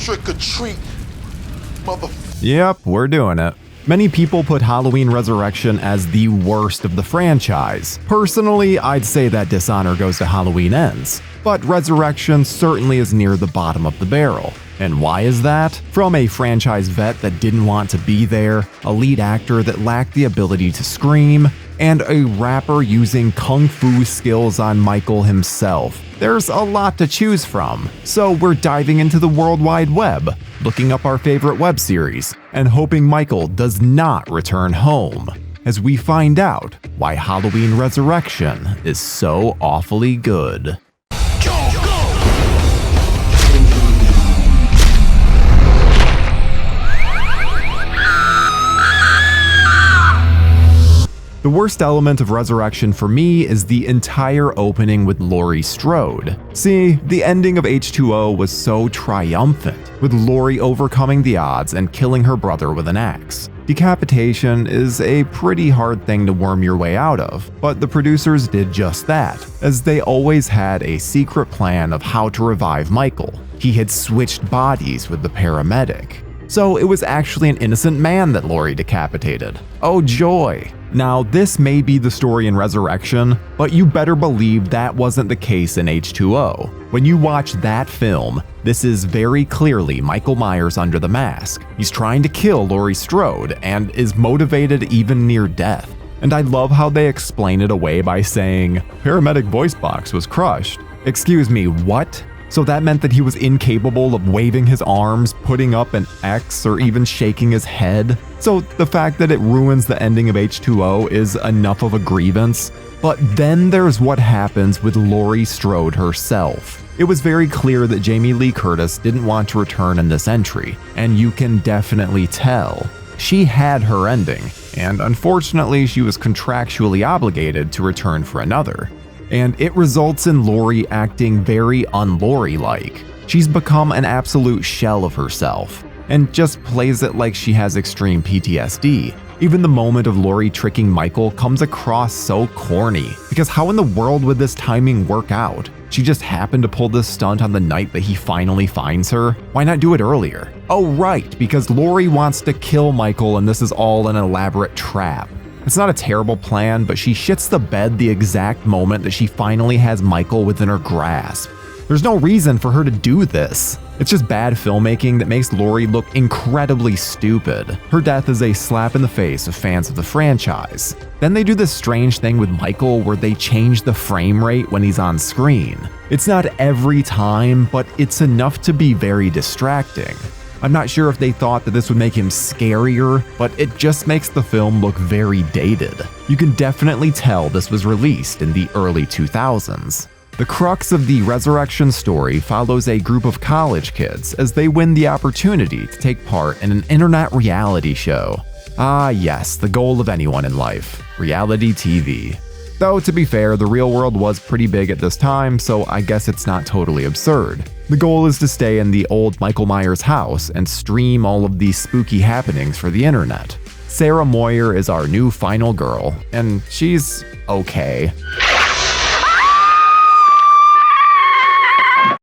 Trick or treat, mother. Yep, we're doing it. Many people put Halloween Resurrection as the worst of the franchise. Personally, I'd say that dishonor goes to Halloween Ends, but Resurrection certainly is near the bottom of the barrel. And why is that? From a franchise vet that didn't want to be there, a lead actor that lacked the ability to scream, and a rapper using kung fu skills on Michael himself. There's a lot to choose from, so we're diving into the World Wide Web, looking up our favorite web series, and hoping Michael does not return home, as we find out why Halloween Resurrection is so awfully good. The worst element of Resurrection for me is the entire opening with Laurie Strode. See, the ending of H2O was so triumphant, with Laurie overcoming the odds and killing her brother with an axe. Decapitation is a pretty hard thing to worm your way out of, but the producers did just that, as they always had a secret plan of how to revive Michael. He had switched bodies with the paramedic. So it was actually an innocent man that Laurie decapitated. Oh joy! Now, this may be the story in Resurrection, but you better believe that wasn't the case in H2O. When you watch that film, this is very clearly Michael Myers under the mask. He's trying to kill Laurie Strode and is motivated even near death. And I love how they explain it away by saying, "Paramedic voice box was crushed." Excuse me, what? So that meant that he was incapable of waving his arms, putting up an X, or even shaking his head. So the fact that it ruins the ending of H2O is enough of a grievance. But then there's what happens with Laurie Strode herself. It was very clear that Jamie Lee Curtis didn't want to return in this entry, and you can definitely tell. She had her ending, and unfortunately she was contractually obligated to return for another. And it results in Laurie acting very un-Laurie-like. She's become an absolute shell of herself, and just plays it like she has extreme PTSD. Even the moment of Laurie tricking Michael comes across so corny, because how in the world would this timing work out? She just happened to pull this stunt on the night that he finally finds her? Why not do it earlier? Oh right, because Laurie wants to kill Michael and this is all an elaborate trap. It's not a terrible plan, but she shits the bed the exact moment that she finally has Michael within her grasp. There's no reason for her to do this. It's just bad filmmaking that makes Laurie look incredibly stupid. Her death is a slap in the face of fans of the franchise. Then they do this strange thing with Michael where they change the frame rate when he's on screen. It's not every time, but it's enough to be very distracting. I'm not sure if they thought that this would make him scarier, but it just makes the film look very dated. You can definitely tell this was released in the early 2000s. The crux of the Resurrection story follows a group of college kids as they win the opportunity to take part in an internet reality show. Ah yes, the goal of anyone in life, reality TV. Though to be fair, the real world was pretty big at this time, so I guess it's not totally absurd. The goal is to stay in the old Michael Myers house and stream all of these spooky happenings for the internet. Sarah Moyer is our new final girl, and she's okay.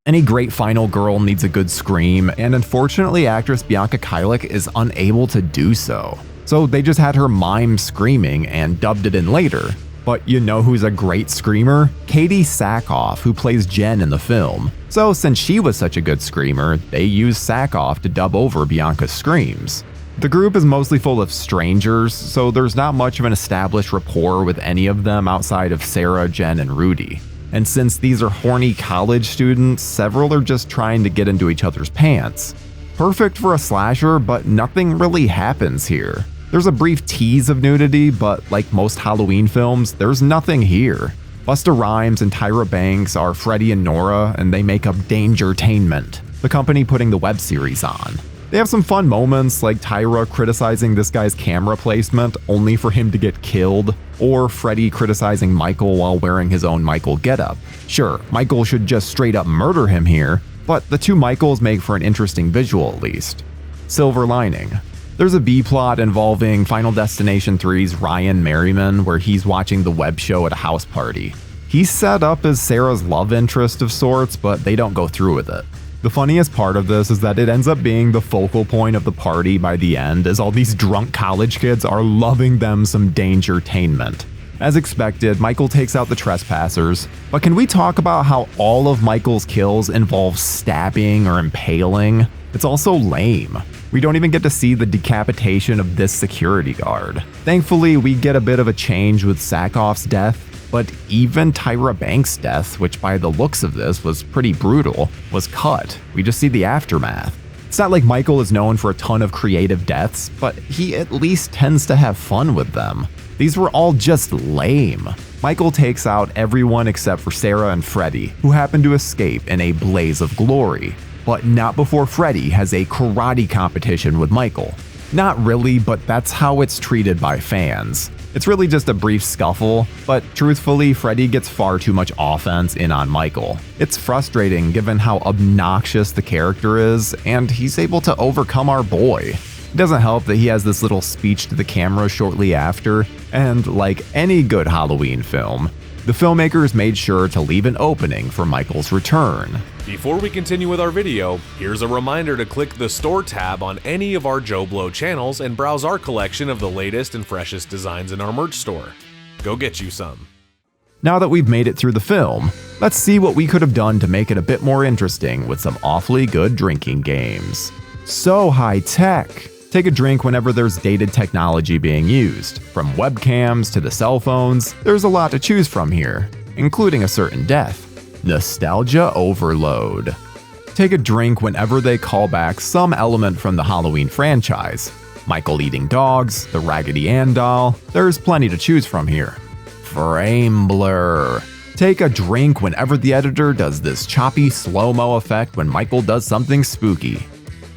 Any great final girl needs a good scream, and unfortunately actress Bianca Kylik is unable to do so. So they just had her mime screaming and dubbed it in later. But you know who's a great screamer? Katie Sackhoff, who plays Jen in the film. So since she was such a good screamer, they used Sackhoff to dub over Bianca's screams. The group is mostly full of strangers, so there's not much of an established rapport with any of them outside of Sarah, Jen, and Rudy. And since these are horny college students, several are just trying to get into each other's pants. Perfect for a slasher, but nothing really happens here. There's a brief tease of nudity, but like most Halloween films, there's nothing here. Busta Rhymes and Tyra Banks are Freddy and Nora, and they make up Dangertainment, the company putting the web series on. They have some fun moments, like Tyra criticizing this guy's camera placement only for him to get killed, or Freddy criticizing Michael while wearing his own Michael getup. Sure, Michael should just straight up murder him here, but the two Michaels make for an interesting visual at least. Silver lining. There's a B-plot involving Final Destination 3's Ryan Merriman where he's watching the web show at a house party. He's set up as Sarah's love interest of sorts, but they don't go through with it. The funniest part of this is that it ends up being the focal point of the party by the end, as all these drunk college kids are loving them some dangertainment. As expected, Michael takes out the trespassers, but can we talk about how all of Michael's kills involve stabbing or impaling? It's also lame. We don't even get to see the decapitation of this security guard. Thankfully, we get a bit of a change with Sackhoff's death, but even Tyra Banks' death, which by the looks of this was pretty brutal, was cut. We just see the aftermath. It's not like Michael is known for a ton of creative deaths, but he at least tends to have fun with them. These were all just lame. Michael takes out everyone except for Sarah and Freddy, who happen to escape in a blaze of glory. But not before Freddy has a karate competition with Michael. Not really, but that's how it's treated by fans. It's really just a brief scuffle, but truthfully, Freddy gets far too much offense in on Michael. It's frustrating given how obnoxious the character is, and he's able to overcome our boy. It doesn't help that he has this little speech to the camera shortly after, and like any good Halloween film, the filmmakers made sure to leave an opening for Michael's return. Before we continue with our video, here's a reminder to click the Store tab on any of our JoBlo channels and browse our collection of the latest and freshest designs in our merch store. Go get you some. Now that we've made it through the film, let's see what we could have done to make it a bit more interesting with some awfully good drinking games. So high tech! Take a drink whenever there's dated technology being used. From webcams to the cell phones, there's a lot to choose from here, including a certain death. Nostalgia overload. Take a drink whenever they call back some element from the Halloween franchise. Michael eating dogs, the Raggedy Ann doll, there's plenty to choose from here. Frame blur. Take a drink whenever the editor does this choppy slow-mo effect when Michael does something spooky.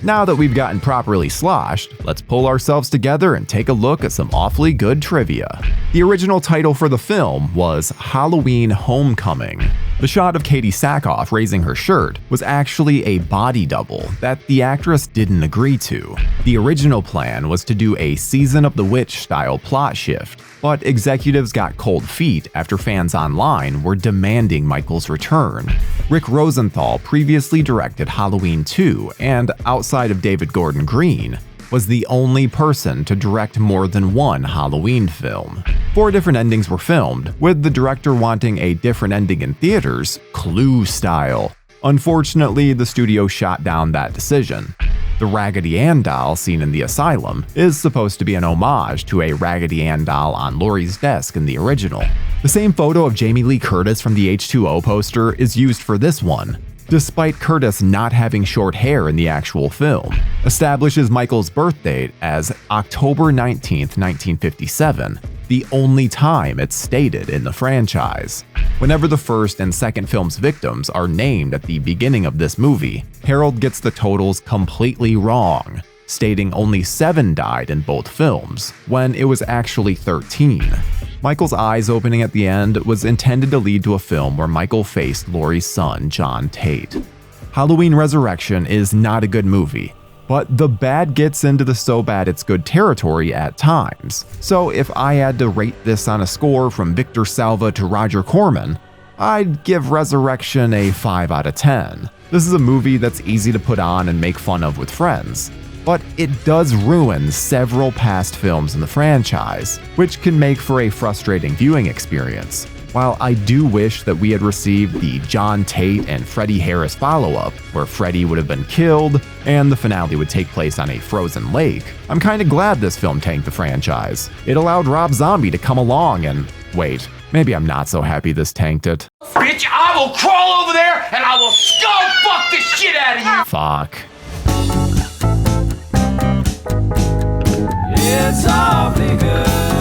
Now that we've gotten properly sloshed, let's pull ourselves together and take a look at some awfully good trivia. The original title for the film was Halloween Homecoming. The shot of Katie Sackhoff raising her shirt was actually a body double that the actress didn't agree to. The original plan was to do a Season of the Witch style plot shift, but executives got cold feet after fans online were demanding Michael's return. Rick Rosenthal previously directed Halloween 2 and, outside of David Gordon Green, was the only person to direct more than one Halloween film. 4 different endings were filmed, with the director wanting a different ending in theaters, Clue style. Unfortunately, the studio shot down that decision. The Raggedy Ann doll seen in the asylum is supposed to be an homage to a Raggedy Ann doll on Laurie's desk in the original. The same photo of Jamie Lee Curtis from the H2O poster is used for this one, despite Curtis not having short hair in the actual film. Establishes Michael's birth date as October 19th, 1957, the only time it's stated in the franchise. Whenever the first and second film's victims are named at the beginning of this movie, Harold gets the totals completely wrong, stating only 7 died in both films, when it was actually 13. Michael's eyes opening at the end was intended to lead to a film where Michael faced Laurie's son, John Tate. Halloween Resurrection is not a good movie, but the bad gets into the so bad it's good territory at times. So if I had to rate this on a score from Victor Salva to Roger Corman, I'd give Resurrection a 5 out of 10. This is a movie that's easy to put on and make fun of with friends, but it does ruin several past films in the franchise, which can make for a frustrating viewing experience. While I do wish that we had received the John Tate and Freddie Harris follow-up, where Freddie would have been killed and the finale would take place on a frozen lake, I'm kinda glad this film tanked the franchise. It allowed Rob Zombie to come along and… wait, maybe I'm not so happy this tanked it. Bitch, I will crawl over there and I will skull fuck the shit out of you! Fuck. It's awfully good.